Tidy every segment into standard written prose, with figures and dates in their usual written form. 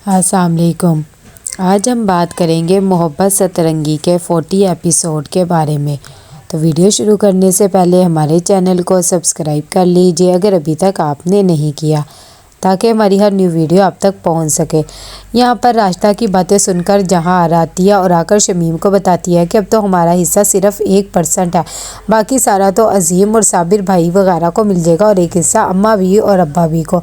अस्सलाम वालेकुम। आज हम बात करेंगे मोहब्बत सतरंगी के 40 एपिसोड के बारे में। तो वीडियो शुरू करने से पहले हमारे चैनल को सब्सक्राइब कर लीजिए अगर अभी तक आपने नहीं किया, ताकि हमारी हर न्यू वीडियो आप तक पहुंच सके। यहाँ पर रास्ता की बातें सुनकर जहाँ आती है और आकर शमीम को बताती है कि अब तो हमारा हिस्सा सिर्फ 1% है, बाकी सारा तो अजीम और साबिर भाई वगैरह को मिल जाएगा और एक हिस्सा अम्मा भी और अब्बा भी को।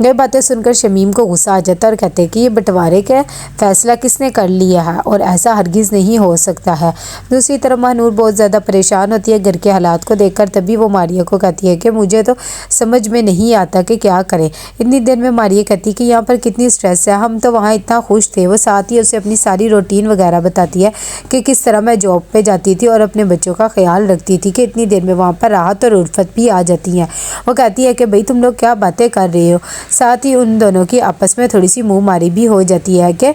ये बातें सुनकर शमीम को गुस्सा आ जाता है और कहते हैं कि ये बंटवारे का फैसला किसने कर लिया है और ऐसा हरगिज़ नहीं हो सकता है। दूसरी तरफ महानूर बहुत ज़्यादा परेशान होती है घर के हालात को देखकर। तभी वो मारिया को कहती है कि मुझे तो समझ में नहीं आता कि क्या करें। इतनी देर में मारिया कहती है कि यहाँ पर कितनी स्ट्रेस है, हम तो वहाँ इतना खुश थे। वो साथ ही उसे अपनी सारी रूटीन वगैरह बताती है कि किस तरह मैं जॉब पे जाती थी और अपने बच्चों का ख्याल रखती थी कि इतनी देर में वहाँ पर राहत और उल्फत भी आ जाती हैं। वो कहती है कि भाई तुम लोग क्या बातें कर रहे हो। साथ ही उन दोनों की आपस में थोड़ी सी मुँह मारी भी हो जाती है कि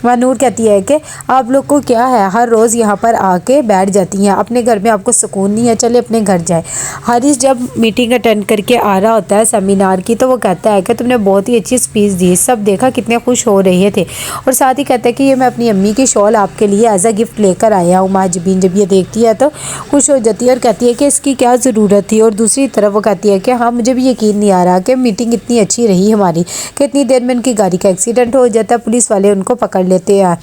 नूर कहती है कि आप लोग को क्या है, हर रोज़ यहाँ पर आके बैठ जाती हैं, अपने घर में आपको सुकून नहीं है, चले अपने घर जाए। हारिस जब मीटिंग अटेंड करके आ रहा होता है सेमिनार की, तो वो कहता है कि तुमने बहुत ही अच्छी स्पीच दी, सब देखा कितने खुश हो रहे थे। और साथ ही कहता है कि ये मैं अपनी अम्मी की शॉल आपके लिए एज अ गिफ्ट लेकर आया हूँ। महाजबीन जब ये देखती है तो खुश हो जाती है और कहती है कि इसकी क्या ज़रूरत थी। और दूसरी तरफ वो कहती है कि हाँ, मुझे भी यकीन नहीं आ रहा कि मीटिंग इतनी अच्छी रही हमारी कि इतनी देर में उनकी गाड़ी का एक्सीडेंट हो जाता है, पुलिस वाले उनको पकड़ लेते हैं।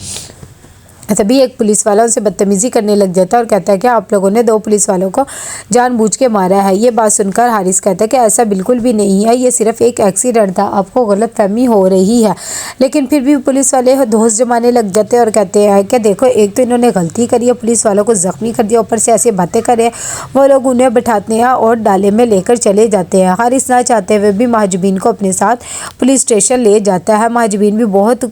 तभी एक पुलिस वाला उनसे बदतमीज़ी करने लग जाता है और कहता है कि आप लोगों ने 2 पुलिस वालों को जानबूझ के मारा है। ये बात सुनकर हारिस कहता है कि ऐसा बिल्कुल भी नहीं है, ये सिर्फ एक एक्सीडेंट था, आपको गलतफहमी हो रही है। लेकिन फिर भी पुलिस वाले दोस्त जमाने लग जाते हैं और कहते हैं कि देखो, एक तो इन्होंने गलती करी है, पुलिस वालों को ज़ख्मी कर दिया, ऊपर से ऐसी बातें करें। वो लोग उन्हें बिठाते हैं और डाले में लेकर चले जाते हैं। हारिस ना चाहते हुए भी महाजबीन को अपने साथ पुलिस स्टेशन ले जाता है। महाजबीन भी बहुत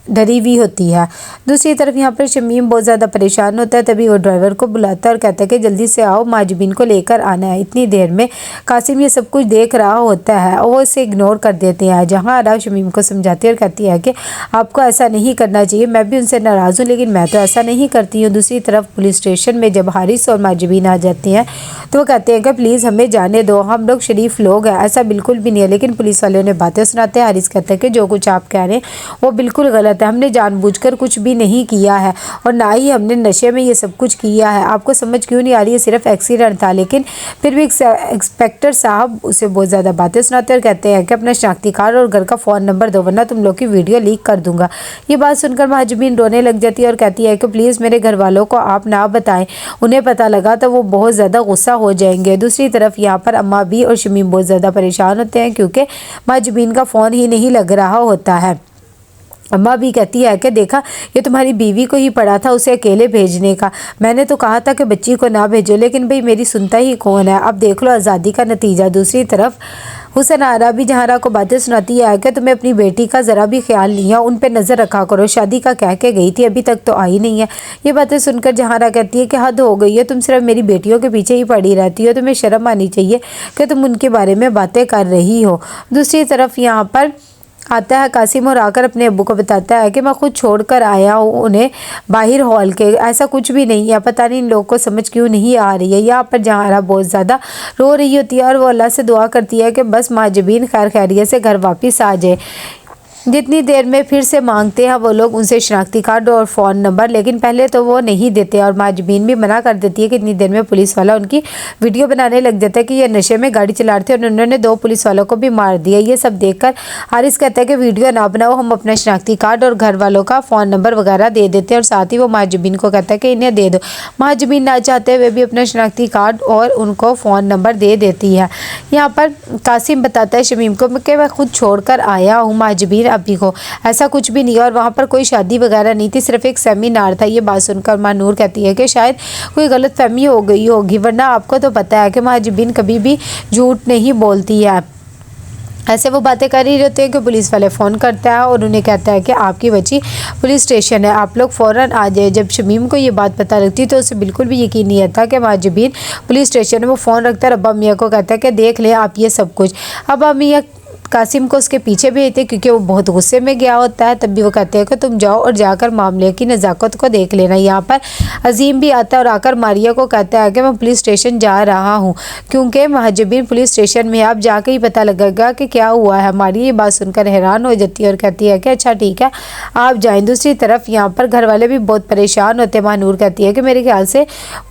डरी हुई होती है। दूसरी तरफ यहाँ पर शमीम बहुत ज़्यादा परेशान होता है। तभी वो ड्राइवर को बुलाता है और कहता है कि जल्दी से आओ, महाजबीन को लेकर आना है। इतनी देर में कासिम ये सब कुछ देख रहा होता है और वो इसे इग्नोर कर देते हैं। जहाँ आरा शमीम को समझाती है और कहती है कि आपको ऐसा नहीं करना चाहिए, मैं भी उनसे नाराज़ हूँ लेकिन मैं तो ऐसा नहीं करती हूँ। दूसरी तरफ पुलिस स्टेशन में जब हारिस और महाजबीन आ जाते हैं तो वो कहते हैं कि प्लीज़ हमें जाने दो, हम लोग शरीफ लोग हैं, ऐसा बिल्कुल भी नहीं है। लेकिन पुलिस वाले उन्हें बातें सुनाते हैं। हारिस कहते हैं कि जो कुछ आप कह रहे हैं वो बिल्कुल गलत है, हमने जानबूझकर कुछ भी नहीं किया है और ना ही हमने नशे में ये सब कुछ किया है। आपको समझ क्यों नहीं आ रही है, सिर्फ एक्सीडेंट था। लेकिन फिर भी इंस्पेक्टर साहब उसे बहुत ज़्यादा बातें सुनाते और कहते हैं कि अपना शनाख्ती कार्ड और घर का फ़ोन नंबर दो, वरना तुम लोग की वीडियो लीक कर दूंगा। ये बात सुनकर महाजबीन रोने लग जाती है और कहती है कि प्लीज़ मेरे घर वालों को आप ना बताएं, उन्हें पता लगा तो वो बहुत ज़्यादा गुस्सा हो जाएंगे। दूसरी तरफ यहाँ पर अम्मा भी और शमीम बहुत ज़्यादा परेशान होते हैं क्योंकि महाजबीन का फ़ोन ही नहीं लग रहा होता है। अम्मा भी कहती है कि देखा, ये तुम्हारी बीवी को ही पड़ा था उसे अकेले भेजने का, मैंने तो कहा था कि बच्ची को ना भेजो, लेकिन भाई मेरी सुनता ही कौन है। अब देख लो आज़ादी का नतीजा। दूसरी तरफ हुसैन आरा भी जहारा को बातें सुनाती है कि तुम्हें अपनी बेटी का ज़रा भी ख्याल नहीं है, उन पे नज़र रखा करो, शादी का कह के गई थी, अभी तक तो आई नहीं है। ये बातें सुनकर जहारा कहती है कि हद हो गई है, तुम सिर्फ मेरी बेटियों के पीछे ही पड़ी रहती हो, तुम्हें शर्म आनी चाहिए कि तुम उनके बारे में बातें कर रही हो। दूसरी तरफ यहाँ पर आता है कासिम और आकर अपने अब्बू को बताता है कि मैं खुद छोड़कर आया हूँ उन्हें बाहर हॉल के, ऐसा कुछ भी नहीं है, पता नहीं इन लोगों को समझ क्यों नहीं आ रही है। यहाँ पर जहारा बहुत ज़्यादा रो रही होती है और वो अल्लाह से दुआ करती है कि बस महाजबीन खैर खैरियत से घर वापस आ जाए। जितनी देर में फिर से मांगते हैं वो लोग उनसे शनाख्ती कार्ड और फ़ोन नंबर, लेकिन पहले तो वो नहीं देते और महाजबीन भी मना कर देती है कि इतनी देर में पुलिस वाला उनकी वीडियो बनाने लग जाता है कि ये नशे में गाड़ी चला रहे थे और उन्होंने 2 पुलिस वालों को भी मार दिया। ये सब देखकर हारिस कहता है कि वीडियो ना बनाओ, हम अपना शनाख्ती कार्ड और घर वालों का फ़ोन नंबर वगैरह दे देते हैं। और साथ ही वो महाजबीन को कहता है कि इन्हें दे दो। महाजबीन ना चाहते हुए भी अपना शनाख्ती कार्ड और उनको फ़ोन नंबर दे देती है। यहाँ पर कासिम बताता है शमीम को कि मैं खुद छोड़ कर आया हूँ महाजबीन अभी को, ऐसा कुछ भी नहीं और वहाँ पर कोई शादी वगैरह नहीं थी, सिर्फ एक सेमिनार था। ये बात सुनकर महानूर कहती है कि शायद कोई गलतफहमी हो गई होगी, वरना आपको तो पता है कि महाजबीन कभी भी झूठ नहीं बोलती है। ऐसे वो बातें कर ही रहते हैं कि पुलिस वाले फ़ोन करता है और उन्हें कहता है कि आपकी बच्ची पुलिस स्टेशन है, आप लोग फ़ौरन आ जाए। जब शमीम को ये बात पता लगती तो उसे बिल्कुल भी यकीन नहीं आता कि महाजबीन पुलिस स्टेशन में। वो फ़ोन रखता है, अब्बा मियाँ को कहता है कि देख ले आप ये सब कुछ। अब्बा मियाँ कासिम को उसके पीछे भेजते क्योंकि वो बहुत गुस्से में गया होता है। तब भी वो कहते हैं कि तुम जाओ और जाकर मामले की नज़ाकत को देख लेना। यहाँ पर अजीम भी आता है और आकर मारिया को कहता है कि मैं पुलिस स्टेशन जा रहा हूँ क्योंकि महजबीन पुलिस स्टेशन में आप जाके ही पता लगेगा कि क्या हुआ है। मारिया ये बात सुनकर हैरान हो जाती है और कहती है कि अच्छा ठीक है आप जाएं। दूसरी तरफ यहाँ पर घर वाले भी बहुत परेशान होते हैं। महानूर कहती है कि मेरे ख्याल से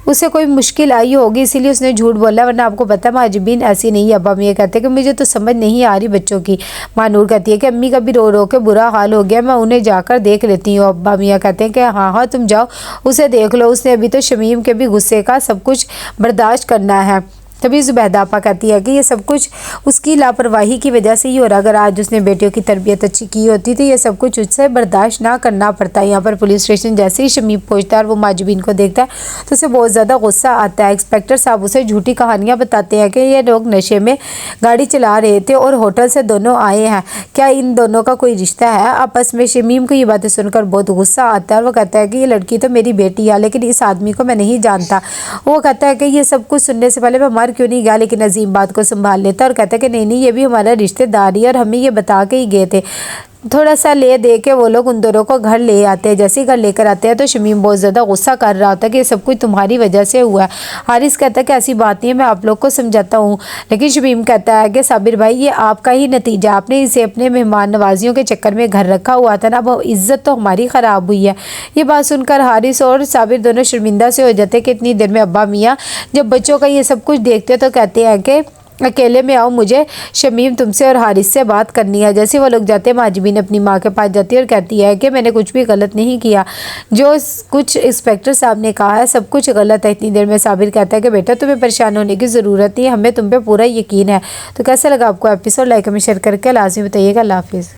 उसे कोई मुश्किल आई होगी इसीलिए उसने झूठ बोला, वरना आपको पता महजबीन ऐसी नहीं है। अब्बा मियाँ कहते हैं कि मुझे तो समझ नहीं आ रही बच्चों की। महानूर कहती है कि अम्मी का भी रो रो के बुरा हाल हो गया, मैं उन्हें जाकर देख लेती हूँ। अब्बा मियाँ कहते हैं कि हाँ हाँ तुम जाओ उसे देख लो, उसने अभी तो शमीम के भी गुस्से का सब कुछ बर्दाश्त करना है। तभी ज़ुबैदा आपा कहती है कि ये सब कुछ उसकी लापरवाही की वजह से ही हो रहा, अगर आज उसने बेटियों की तरबियत अच्छी की होती तो ये सब कुछ उससे बर्दाश्त ना करना पड़ता। यहाँ पर पुलिस स्टेशन जैसे ही शमीम पहुँचता है और वो महजबीन को देखता है तो उसे बहुत ज़्यादा गुस्सा आता है। इंस्पेक्टर साहब उसे झूठी कहानियाँ बताते हैं कि ये लोग नशे में गाड़ी चला रहे थे और होटल से दोनों आए हैं, क्या इन दोनों का कोई रिश्ता है आपस में। शमीम को ये बातें सुनकर बहुत गुस्सा आता है और वो कहता है कि ये लड़की तो मेरी बेटी है लेकिन इस आदमी को मैं नहीं जानता। वो कहता है कि ये सब कुछ सुनने से पहले मैं क्यों नहीं गया, लेकिन अजीम बात को संभाल लेता और कहता है कि नहीं ये भी हमारा रिश्तेदार ही और हमें ये बता के ही गए थे। थोड़ा सा ले दे के वो लोग उन दोनों को घर ले आते हैं। जैसे ही घर लेकर आते हैं तो शमीम बहुत ज़्यादा गुस्सा कर रहा होता है कि ये सब कुछ तुम्हारी वजह से हुआ है। हारिस कहता है कि ऐसी बात नहीं है, मैं आप लोग को समझाता हूँ। लेकिन शमीम कहता है कि साबिर भाई ये आपका ही नतीजा, आपने इसे अपने मेहमान नवाजियों के चक्कर में घर रखा हुआ था ना, अब इज़्ज़त तो हमारी ख़राब हुई है। ये बात सुनकर हारिस और साबिर दोनों शर्मिंदा से हो जाते हैं कि इतनी देर में अब्बा मियाँ जब बच्चों का ये सब कुछ देखते हैं तो कहते हैं कि अकेले में आओ, मुझे शमीम तुमसे और हारिस से बात करनी है। जैसे वो लोग जाते हैं महजबीन अपनी माँ के पास जाती है और कहती है कि मैंने कुछ भी गलत नहीं किया, जो कुछ इंस्पेक्टर साहब ने कहा है सब कुछ गलत है। इतनी देर में साबिर कहता है कि बेटा तुम्हें परेशान होने की ज़रूरत नहीं, हमें तुम पे पूरा यकीन है। तो कैसा लगा आपको एपिसोड, लाइक में शेयर करके लाजमी बताइएगा। अल्लाह हाफिज़।